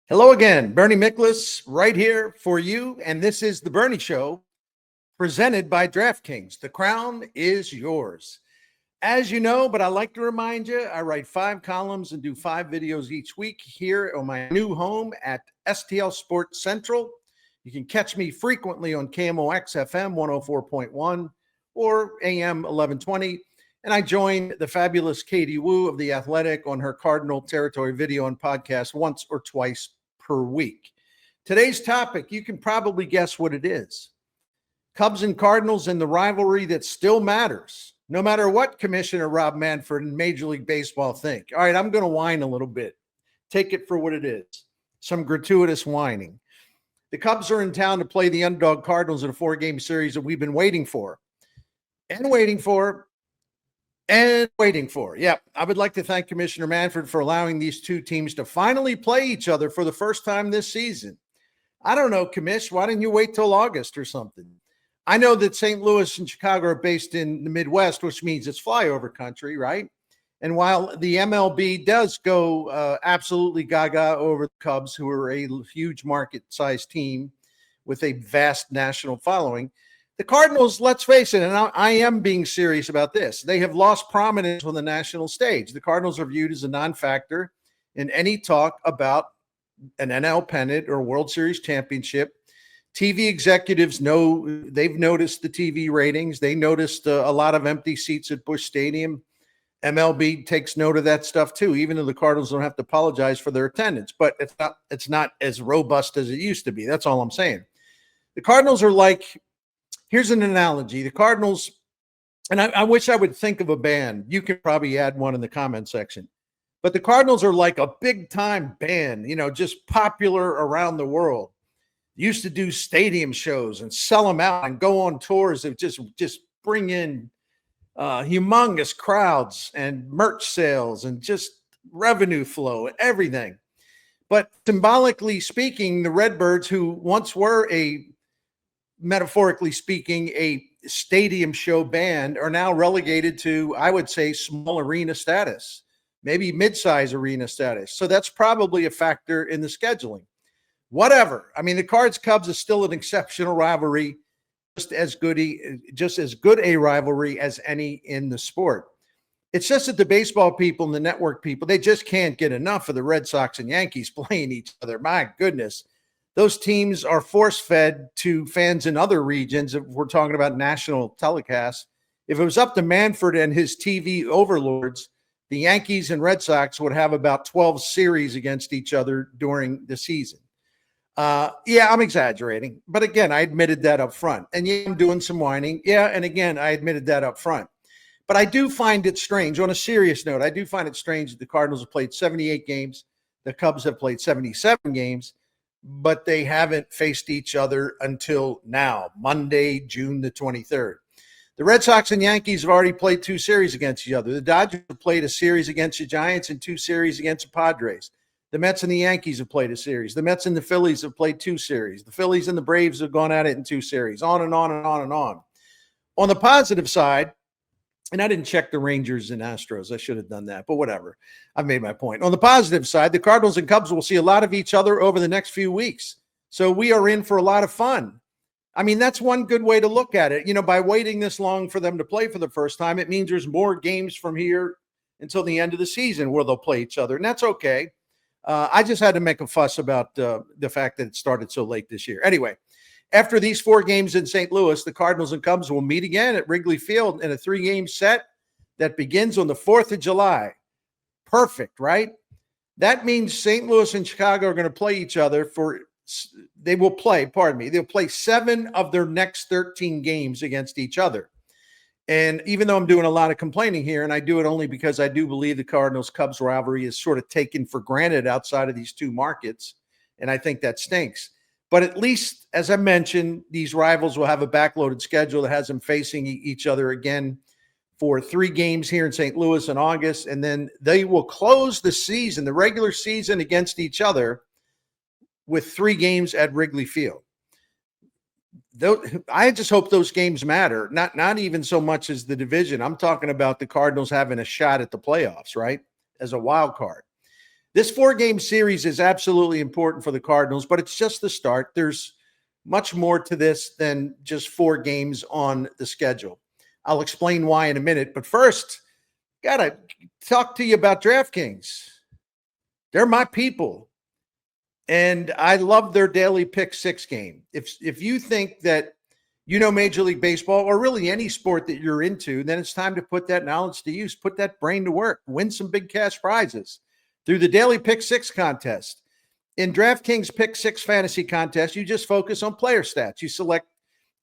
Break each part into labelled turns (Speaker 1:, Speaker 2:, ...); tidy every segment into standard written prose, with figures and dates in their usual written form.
Speaker 1: Hello again, Bernie Miklasz right here for you. And this is The Bernie Show presented by DraftKings. The crown is yours. As you know, but I like to remind you, I write 5 columns and do 5 videos each week here on my new home at STL Sports Central. You can catch me frequently on KMOX FM 104.1 or AM 1120. And I join the fabulous Katie Wu of The Athletic on her Cardinal Territory video and podcast once or twice per week. Today's topic, you can probably guess what it is. Cubs and Cardinals and the rivalry that still matters, no matter what Commissioner Rob Manfred and Major League Baseball think. All right, I'm going to whine a little bit. Take it for what it is. Some gratuitous whining. The Cubs are in town to play the underdog Cardinals in a 4-game series that we've been waiting for. Yeah, I would like to thank Commissioner Manfred for allowing these two teams to finally play each other for the first time this season. I don't know, Commish, why didn't you wait till August or something? I know that St. Louis and Chicago are based in the Midwest, which means it's flyover country, right? And while the MLB does go absolutely gaga over the Cubs, who are a huge market-sized team with a vast national following, the Cardinals, let's face it, and I am being serious about this, they have lost prominence on the national stage. The Cardinals are viewed as a non-factor in any talk about an NL pennant or World Series championship. TV executives know, they've noticed the TV ratings. They noticed a lot of empty seats at Busch Stadium. MLB takes note of that stuff too, even though the Cardinals don't have to apologize for their attendance. But it's not as robust as it used to be. That's all I'm saying. The Cardinals are like, here's an analogy. The Cardinals, and I wish I would think of a band. You can probably add one in the comment section. But the Cardinals are like a big-time band, just popular around the world. Used to do stadium shows and sell them out and go on tours that just bring in humongous crowds and merch sales and just revenue flow and everything. But symbolically speaking, the Redbirds, who once were metaphorically speaking, a stadium show band, are now relegated to, I would say, small arena status, maybe mid-size arena status. So that's probably a factor in the scheduling. Whatever. I mean, the Cards-Cubs is still an exceptional rivalry, just as good a rivalry as any in the sport. It's just that the baseball people and the network people, they just can't get enough of the Red Sox and Yankees playing each other. My goodness. Those teams are force-fed to fans in other regions. If we're talking about national telecasts, if it was up to Manfred and his TV overlords, the Yankees and Red Sox would have about 12 series against each other during the season. Yeah, I'm exaggerating. But again, I admitted that up front. And yeah, I'm doing some whining. Yeah, and again, I admitted that up front. But I do find it strange. On a serious note, I do find it strange that the Cardinals have played 78 games. The Cubs have played 77 games. But they haven't faced each other until now, Monday, June the 23rd. The Red Sox and Yankees have already played 2 series against each other. The Dodgers have played a series against the Giants and 2 series against the Padres. The Mets and the Yankees have played a series. The Mets and the Phillies have played 2 series. The Phillies and the Braves have gone at it in 2 series, on and on and on and on. On the positive side, and I didn't check the Rangers and Astros. I should have done that, but whatever. I've made my point. On the positive side, the Cardinals and Cubs will see a lot of each other over the next few weeks. So we are in for a lot of fun. I mean, that's one good way to look at it. By waiting this long for them to play for the first time, it means there's more games from here until the end of the season where they'll play each other. And that's okay. I just had to make a fuss about the fact that it started so late this year. Anyway, after these 4 games in St. Louis, the Cardinals and Cubs will meet again at Wrigley Field in a 3-game set that begins on the 4th of July. Perfect, right? That means St. Louis and Chicago are going to play each other they'll play 7 of their next 13 games against each other. And even though I'm doing a lot of complaining here, and I do it only because I do believe the Cardinals-Cubs rivalry is sort of taken for granted outside of these 2 markets, and I think that stinks. But at least, as I mentioned, these rivals will have a backloaded schedule that has them facing each other again for 3 games here in St. Louis in August, and then they will close the season, the regular season, against each other with 3 games at Wrigley Field. I just hope those games matter, not even so much as the division. I'm talking about the Cardinals having a shot at the playoffs, right, as a wild card. This 4-game series is absolutely important for the Cardinals, but it's just the start. There's much more to this than just 4 games on the schedule. I'll explain why in a minute, but first, got to talk to you about DraftKings. They're my people, and I love their daily pick 6 game. If you think that Major League Baseball or really any sport that you're into, then it's time to put that knowledge to use, put that brain to work, win some big cash prizes through the daily pick 6 contest. In DraftKings pick 6 fantasy contest, you just focus on player stats. You select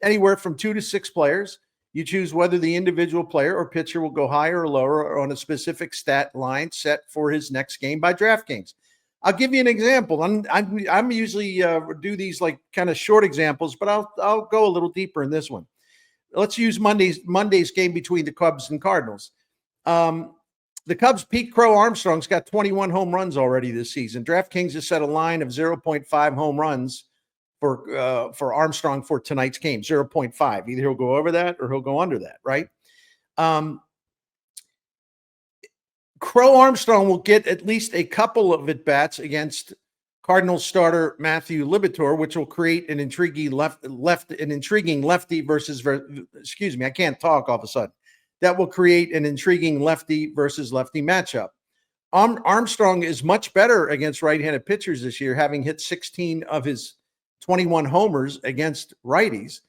Speaker 1: anywhere from 2 to 6 players. You choose whether the individual player or pitcher will go higher or lower on a specific stat line set for his next game by DraftKings. I'll give you an example. I'm usually do these like kind of short examples, but I'll go a little deeper in this one. Let's use Monday's game between the Cubs and Cardinals. The Cubs' Pete Crow-Armstrong's got 21 home runs already this season. DraftKings has set a line of 0.5 home runs for Armstrong for tonight's game, 0.5. Either he'll go over that or he'll go under that, right? Crow-Armstrong will get at least a couple of at-bats against Cardinals starter Matthew Liberatore, which will create an intriguing lefty versus, excuse me, I can't talk all of a sudden. That will create an intriguing lefty versus lefty matchup. Armstrong is much better against right-handed pitchers this year, having hit 16 of his 21 homers against righties.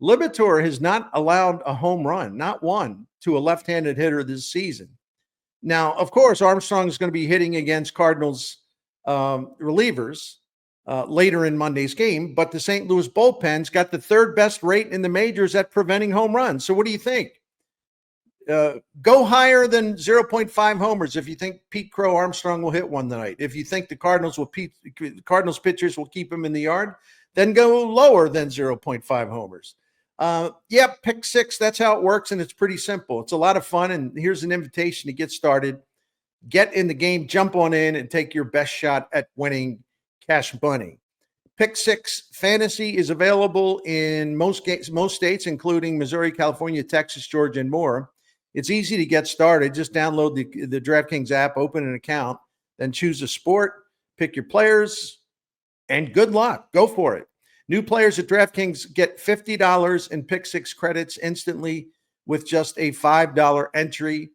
Speaker 1: Liberatore has not allowed a home run, not one, to a left-handed hitter this season. Now, of course, Armstrong is going to be hitting against Cardinals relievers later in Monday's game, but the St. Louis bullpen's got the 3rd best rate in the majors at preventing home runs. So what do you think? Go higher than 0.5 homers if you think Pete Crow-Armstrong will hit one tonight. If you think the Cardinals pitchers will keep him in the yard, then go lower than 0.5 homers. Pick 6, that's how it works, and it's pretty simple. It's a lot of fun, and here's an invitation to get started. Get in the game, jump on in, and take your best shot at winning cash money. Pick 6 fantasy is available in most states, including Missouri, California, Texas, Georgia, and more. It's easy to get started. Just download the DraftKings app, open an account, then choose a sport, pick your players, and good luck. Go for it. New players at DraftKings get $50 in Pick 6 credits instantly with just a $5 entry.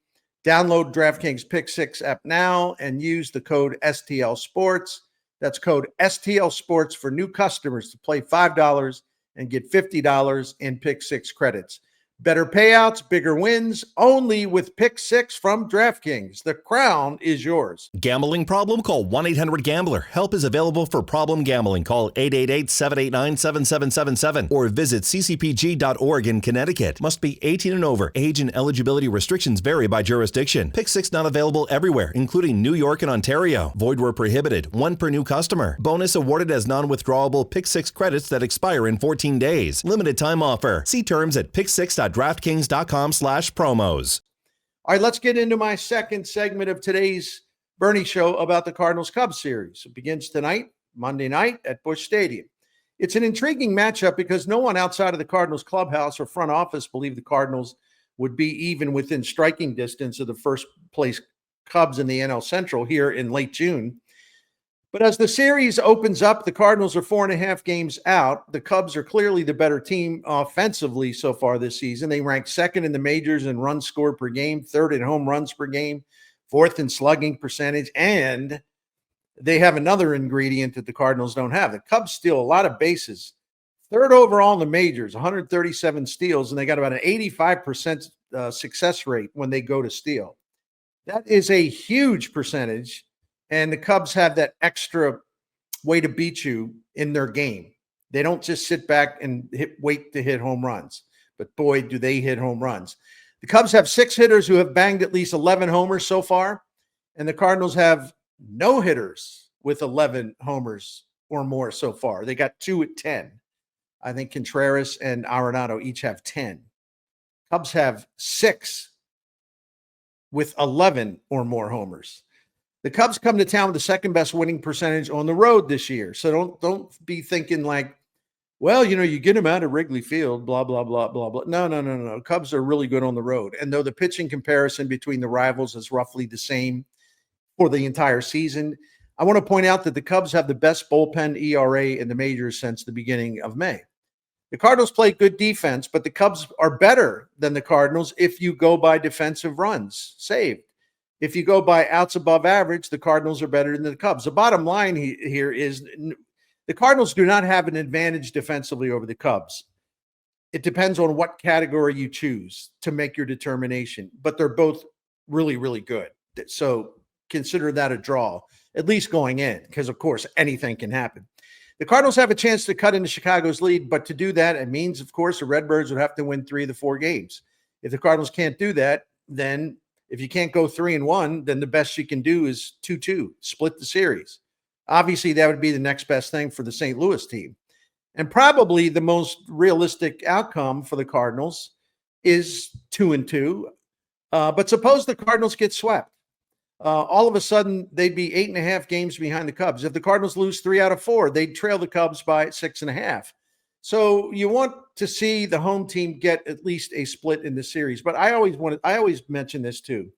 Speaker 1: Download DraftKings Pick 6 app now and use the code STL Sports. That's code STL Sports for new customers to play $5 and get $50 in Pick 6 credits. Better payouts, bigger wins, only with Pick 6 from DraftKings. The crown is yours.
Speaker 2: Gambling problem? Call 1-800-GAMBLER. Help is available for problem gambling. Call 888-789-7777 or visit ccpg.org in Connecticut. Must be 18 and over. Age and eligibility restrictions vary by jurisdiction. Pick 6 not available everywhere, including New York and Ontario. Void where prohibited. 1 per new customer. Bonus awarded as non-withdrawable Pick 6 credits that expire in 14 days. Limited time offer. See terms at pick6.draftkings.com/promos.
Speaker 1: All right, let's get into my second segment of today's Bernie Show about the Cardinals-Cubs series. It begins tonight, Monday night at Busch Stadium. It's an intriguing matchup because no one outside of the Cardinals clubhouse or front office believed the Cardinals would be even within striking distance of the first-place Cubs in the NL Central here in late June. But as the series opens up, the Cardinals are 4.5 games out. The Cubs are clearly the better team offensively so far this season. They rank 2nd in the majors in runs scored per game, 3rd in home runs per game, 4th in slugging percentage, and they have another ingredient that the Cardinals don't have. The Cubs steal a lot of bases. 3rd overall in the majors, 137 steals, and they got about an 85% success rate when they go to steal. That is a huge percentage. And the Cubs have that extra way to beat you in their game. They don't just sit back and wait to hit home runs. But boy, do they hit home runs. The Cubs have 6 hitters who have banged at least 11 homers so far. And the Cardinals have no hitters with 11 homers or more so far. They got 2 at 10. I think Contreras and Arenado each have 10. Cubs have 6 with 11 or more homers. The Cubs come to town with the 2nd best winning percentage on the road this year. So don't be thinking like, well, you get them out of Wrigley Field, blah, blah, blah, blah, blah. No. Cubs are really good on the road. And though the pitching comparison between the rivals is roughly the same for the entire season, I want to point out that the Cubs have the best bullpen ERA in the majors since the beginning of May. The Cardinals play good defense, but the Cubs are better than the Cardinals if you go by defensive runs saved. If you go by outs above average, the Cardinals are better than the Cubs. The bottom line here is the Cardinals do not have an advantage defensively over the Cubs. It depends on what category you choose to make your determination, but they're both really, really good. So consider that a draw, at least going in, because, of course, anything can happen. The Cardinals have a chance to cut into Chicago's lead, but to do that, it means, of course, the Redbirds would have to win 3 of the 4 games. If the Cardinals can't do that, then if you can't go 3-1, then the best you can do is 2-2, split the series. Obviously, that would be the next best thing for the St. Louis team. And probably the most realistic outcome for the Cardinals is 2-2. But suppose the Cardinals get swept. All of a sudden, they'd be 8.5 games behind the Cubs. If the Cardinals lose 3 out of 4, they'd trail the Cubs by 6.5. So you want to see the home team get at least a split in the series. But I always mention this too.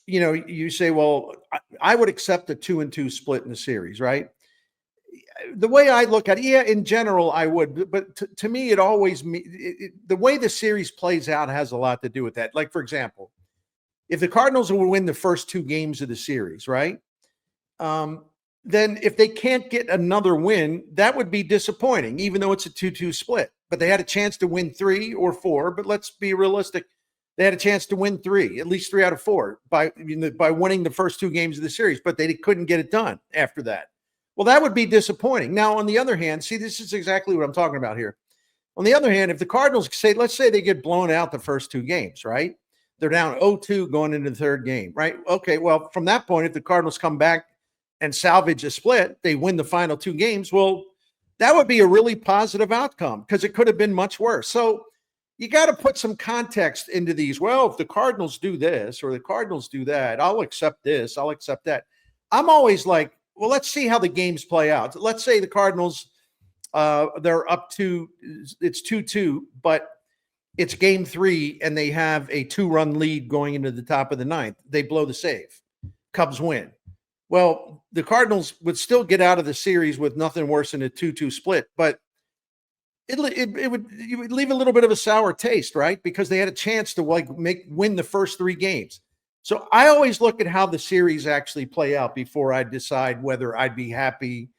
Speaker 1: You know, you say, well, I would accept a 2-2 split in the series, right? The way I look at it, yeah, in general, I would. But to me, it always the way the series plays out has a lot to do with that. Like, for example, if the Cardinals will win the first 2 games of the series, right? Then if they can't get another win, that would be disappointing, even though it's a 2-2 split. But they had a chance to win 3 or 4. But let's be realistic. They had a chance to win 3, at least 3 out of 4 by winning the first 2 games of the series, but they couldn't get it done after that. Well, that would be disappointing. Now, on the other hand, see, this is exactly what I'm talking about here. On the other hand, if the Cardinals let's say they get blown out the first 2 games, right? They're down 0-2 going into the 3rd game, right? Okay, well, from that point, if the Cardinals come back and salvage a split, they win the final 2 games, well, that would be a really positive outcome because it could have been much worse. So you got to put some context into these. Well, if the Cardinals do this or the Cardinals do that, I'll accept this, I'll accept that. I'm always like, well, let's see how the games play out. Let's say the Cardinals, they're up to, it's 2-2, but it's game 3 and they have a 2-run lead going into the top of the 9th. They blow the save. Cubs win. Well, the Cardinals would still get out of the series with nothing worse than a 2-2 split, but you would leave a little bit of a sour taste, right? Because they had a chance to win the first 3 games. So I always look at how the series actually play out before I decide whether I'd be happy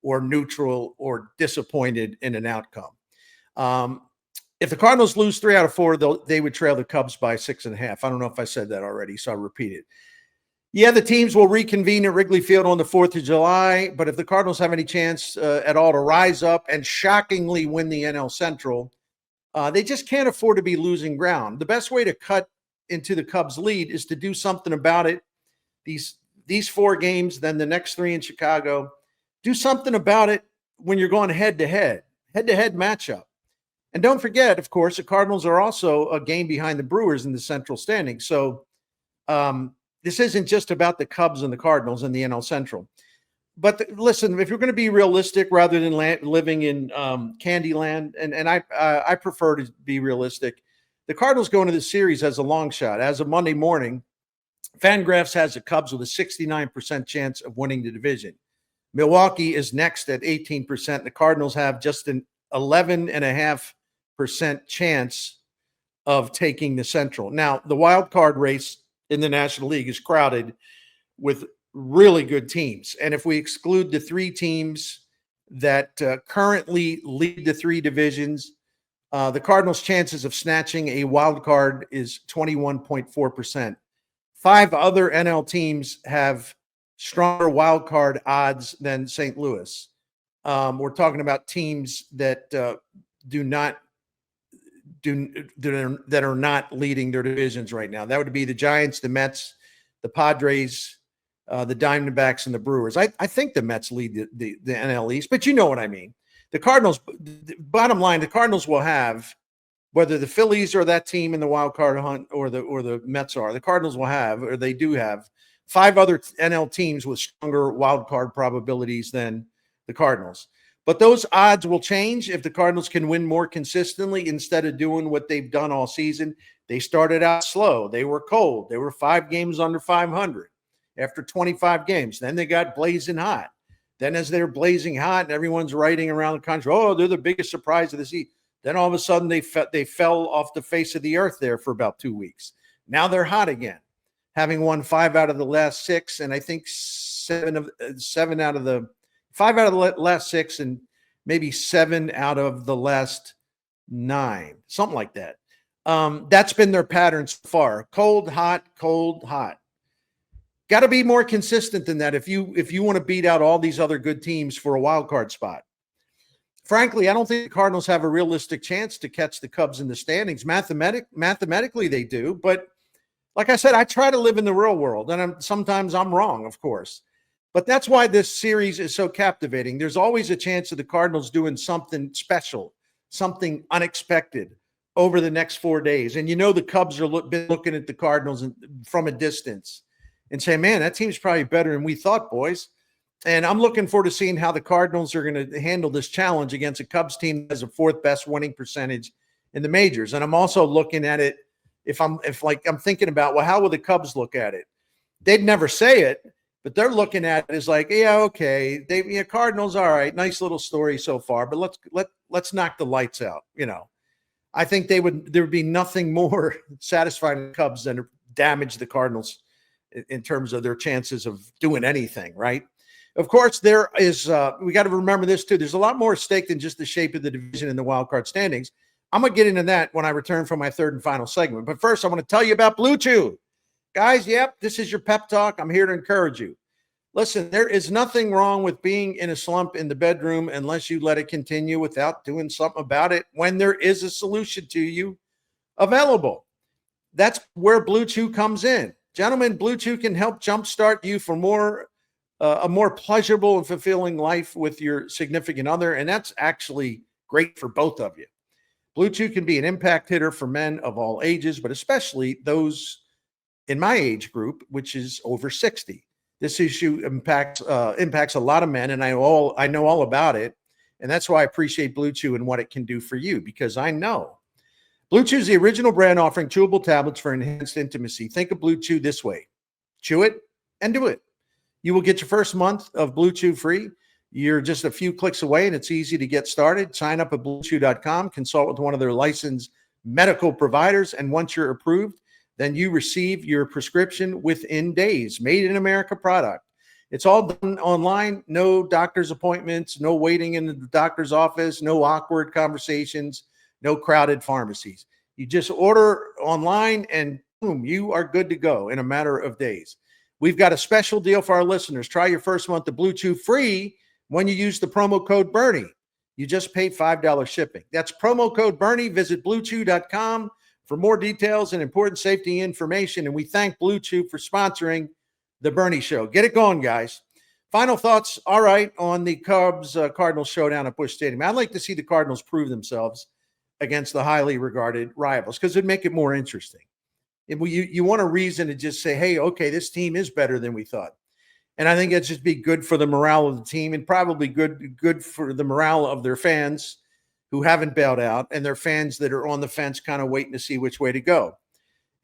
Speaker 1: or neutral or disappointed in an outcome. If the Cardinals lose 3 out of 4, they would trail the Cubs by 6.5. I don't know if I said that already, so I'll repeat it. Yeah, the teams will reconvene at Wrigley Field on the 4th of July, but if the Cardinals have any chance at all to rise up and shockingly win the NL Central, they just can't afford to be losing ground. The best way to cut into the Cubs' lead is to do something about it. These 4 games, then the next 3 in Chicago. Do something about it when you're going head-to-head matchup. And don't forget, of course, the Cardinals are also a game behind the Brewers in the Central standing. So this isn't just about the Cubs and the Cardinals in the NL Central. But listen, if you're going to be realistic rather than living in Candyland, and I prefer to be realistic, the Cardinals go into the series as a long shot. As of Monday morning, Fangraphs has the Cubs with a 69% chance of winning the division. Milwaukee is next at 18%. The Cardinals have just an 11.5% chance of taking the Central. Now, the wild card race in the National League is crowded with really good teams. And if we exclude the 3 teams that currently lead the 3 divisions, the Cardinals' chances of snatching a wild card is 21.4%. 5 other NL teams have stronger wild card odds than St. Louis. We're talking about teams that are not leading their divisions right now. That would be the Giants, the Mets, the Padres, the Diamondbacks, and the Brewers. I think the Mets lead the NL East, but you know what I mean. The Cardinals, bottom line, the Cardinals will have, whether the Phillies are that team in the wild card hunt or the Mets are, the Cardinals will have, or they do have, 5 other NL teams with stronger wild card probabilities than the Cardinals. But those odds will change if the Cardinals can win more consistently instead of doing what they've done all season. They started out slow. They were cold. They were 5 games under 500. after 25 games. Then they got blazing hot. Then as they're blazing hot and everyone's writing around the country, oh, they're the biggest surprise of the season. Then all of a sudden they fell off the face of the earth there for about 2 weeks. Now they're hot again, having won 5 out of the last 6, and I think 5 out of the last 6, and maybe 7 out of the last 9, something like that. That's been their pattern so far. Cold, hot, cold, hot. Got to be more consistent than that if you want to beat out all these other good teams for a wild card spot. Frankly, I don't think the Cardinals have a realistic chance to catch the Cubs in the standings. Mathematically, they do. But like I said, I try to live in the real world, and sometimes I'm wrong, of course. But that's why this series is so captivating. There's always a chance of the Cardinals doing something special, something unexpected over the next 4 days. And the Cubs are been looking at the Cardinals from a distance and saying, man, that team's probably better than we thought, boys. And I'm looking forward to seeing how the Cardinals are going to handle this challenge against a Cubs team that has a 4th best winning percentage in the majors. And I'm also looking at it, I'm thinking about, well, how will the Cubs look at it? They'd never say it, but they're looking at it as like, yeah, okay, Cardinals, all right, nice little story so far, but let's knock the lights out. I think there would be nothing more satisfying to the Cubs than to damage the Cardinals in terms of their chances of doing anything, right? Of course, there is, we got to remember this too. There's a lot more at stake than just the shape of the division and the wild card standings. I'm going to get into that when I return from my third and final segment. But first, I want to tell you about Blue Chew. Guys, yep, this is your pep talk. I'm here to encourage you. Listen, there is nothing wrong with being in a slump in the bedroom unless you let it continue without doing something about it when there is a solution to you available. That's where Blue Chew comes in. Gentlemen, Blue Chew can help jumpstart you for a more pleasurable and fulfilling life with your significant other, and that's actually great for both of you. Blue Chew can be an impact hitter for men of all ages, but especially those in my age group, which is over 60. This issue impacts a lot of men, and I know all about it, and that's why I appreciate Blue Chew and what it can do for you, because I know. Blue Chew is the original brand offering chewable tablets for enhanced intimacy. Think of Blue Chew this way. Chew it and do it. You will get your first month of Blue Chew free. You're just a few clicks away, and it's easy to get started. Sign up at BlueChew.com, consult with one of their licensed medical providers, and once you're approved, then you receive your prescription within days. Made in America product. It's all done online. No doctor's appointments, no waiting in the doctor's office, no awkward conversations, no crowded pharmacies. You just order online and boom, you are good to go in a matter of days. We've got a special deal for our listeners. Try your first month of Blue Chew free when you use the promo code Bernie. You just pay $5 shipping. That's promo code Bernie. Visit BlueChew.com for more details and important safety information. And we thank Blue Chew for sponsoring the Bernie Show. Get it going, guys. Final thoughts, all right, on the Cubs-Cardinals showdown at Busch Stadium. I'd like to see the Cardinals prove themselves against the highly regarded rivals because it'd make it more interesting. You want a reason to just say, hey, okay, this team is better than we thought. And I think it'd just be good for the morale of the team and probably good for the morale of their fans who haven't bailed out and their fans that are on the fence kind of waiting to see which way to go.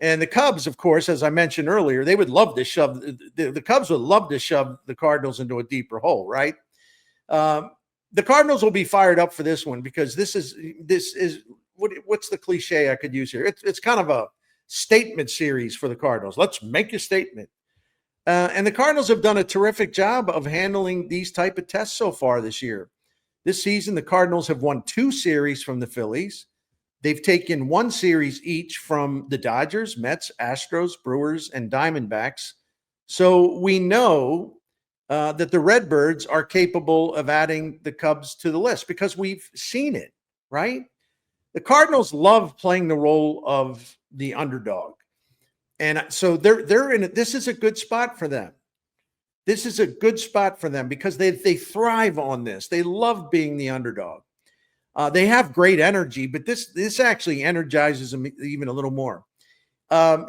Speaker 1: And the Cubs, of course, as I mentioned earlier, they would love to shove the Cubs would love to shove the Cardinals into a deeper hole, right? The Cardinals will be fired up for this one because this is what's the cliche I could use here? It's kind of a statement series for the Cardinals. Let's make a statement. And the Cardinals have done a terrific job of handling these type of tests so far this year. This season, the Cardinals have won 2 series from the Phillies. They've taken 1 series each from the Dodgers, Mets, Astros, Brewers, and Diamondbacks. So we know that the Redbirds are capable of adding the Cubs to the list because we've seen it, right? The Cardinals love playing the role of the underdog. And so they're in it. This is a good spot for them. This is a good spot for them because they thrive on this. They love being the underdog. They have great energy, but this actually energizes them even a little more.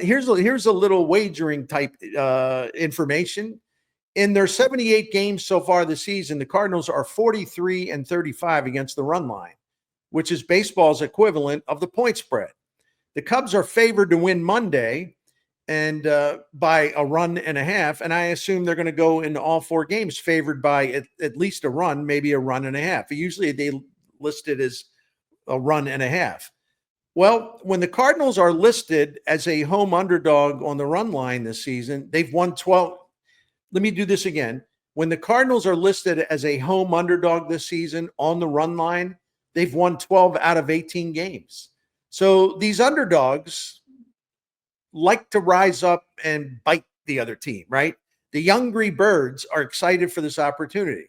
Speaker 1: Here's a little wagering type information. In their 78 games so far this season, the Cardinals are 43-35 against the run line, which is baseball's equivalent of the point spread. The Cubs are favored to win Monday, and by a run and a half. And I assume they're going to go into all 4 games favored by at least a run, maybe a run and a half. Usually they list it as a run and a half. Well, when the Cardinals are listed as a home underdog on the run line this season, they've won 12. Let me do this again. When the Cardinals are listed as a home underdog this season on the run line, they've won 12 out of 18 games. So these underdogs like to rise up and bite the other team, right? The hungry birds are excited for this opportunity.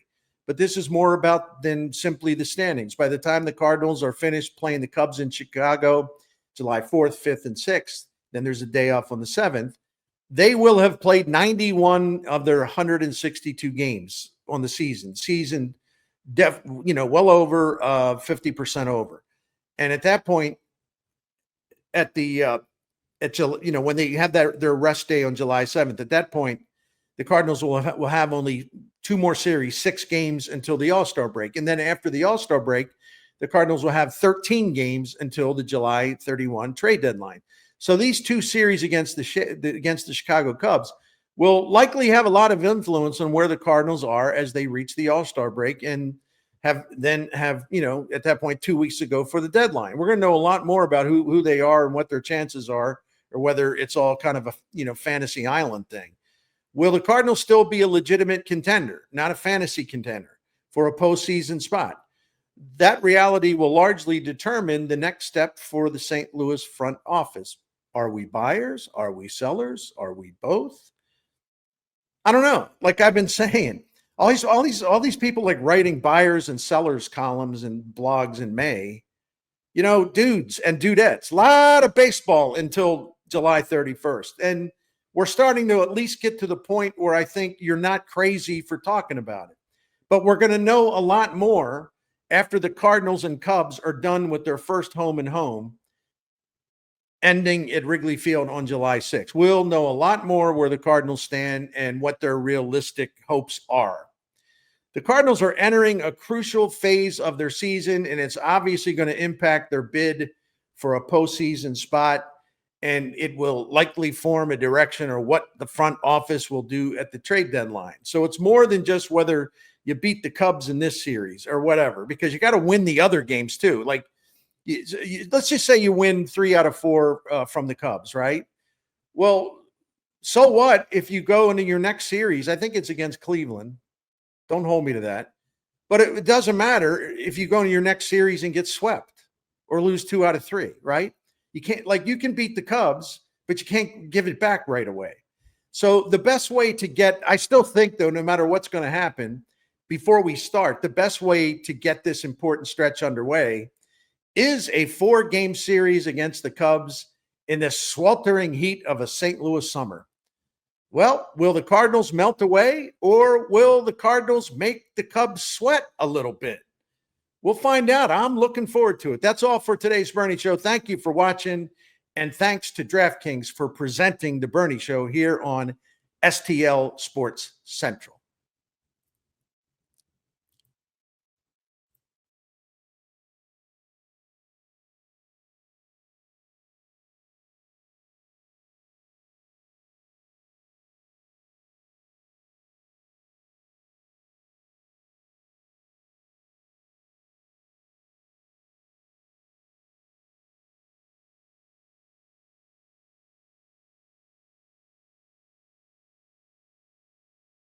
Speaker 1: But this is more about than simply the standings. By the time the Cardinals are finished playing the Cubs in Chicago, July 4th, 5th, and 6th, then there's a day off on the 7th, they will have played 91 of their 162 games on the season. Well over 50% over. And at that point, when they have their rest day on July 7th, at that point, the Cardinals will have only 2 more series, 6 games until the All-Star break. And then after the All-Star break, the Cardinals will have 13 games until the July 31 trade deadline. So these 2 series against the Chicago Cubs will likely have a lot of influence on where the Cardinals are as they reach the All-Star break and have at that point 2 weeks to go for the deadline. We're going to know a lot more about who they are and what their chances are, or whether it's all kind of a fantasy island thing. Will the Cardinals still be a legitimate contender, not a fantasy contender, for a postseason spot? That reality will largely determine the next step for the St. Louis front office. Are we buyers? Are we sellers? Are we both? I don't know. Like I've been saying, all these people like writing buyers and sellers columns and blogs in May, dudes and dudettes, a lot of baseball until July 31st. And we're starting to at least get to the point where I think you're not crazy for talking about it. But we're going to know a lot more after the Cardinals and Cubs are done with their first home and home, ending at Wrigley Field on July 6th. We'll know a lot more where the Cardinals stand and what their realistic hopes are. The Cardinals are entering a crucial phase of their season, and it's obviously going to impact their bid for a postseason spot. And it will likely form a direction or what the front office will do at the trade deadline. So it's more than just whether you beat the Cubs in this series or whatever, because you got to win the other games too. Like, let's just say you win 3 out of 4 from the Cubs, right? Well, so what if you go into your next series? I think it's against Cleveland. Don't hold me to that. But it doesn't matter if you go into your next series and get swept or lose 2 out of 3, right? You can't, you can beat the Cubs, but you can't give it back right away. So the best way I still think though, no matter what's going to happen before we start, the best way to get this important stretch underway is a 4-game series against the Cubs in the sweltering heat of a St. Louis summer. Well, will the Cardinals melt away, or will the Cardinals make the Cubs sweat a little bit? We'll find out. I'm looking forward to it. That's all for today's Bernie Show. Thank you for watching, and thanks to DraftKings for presenting the Bernie Show here on STL Sports Central.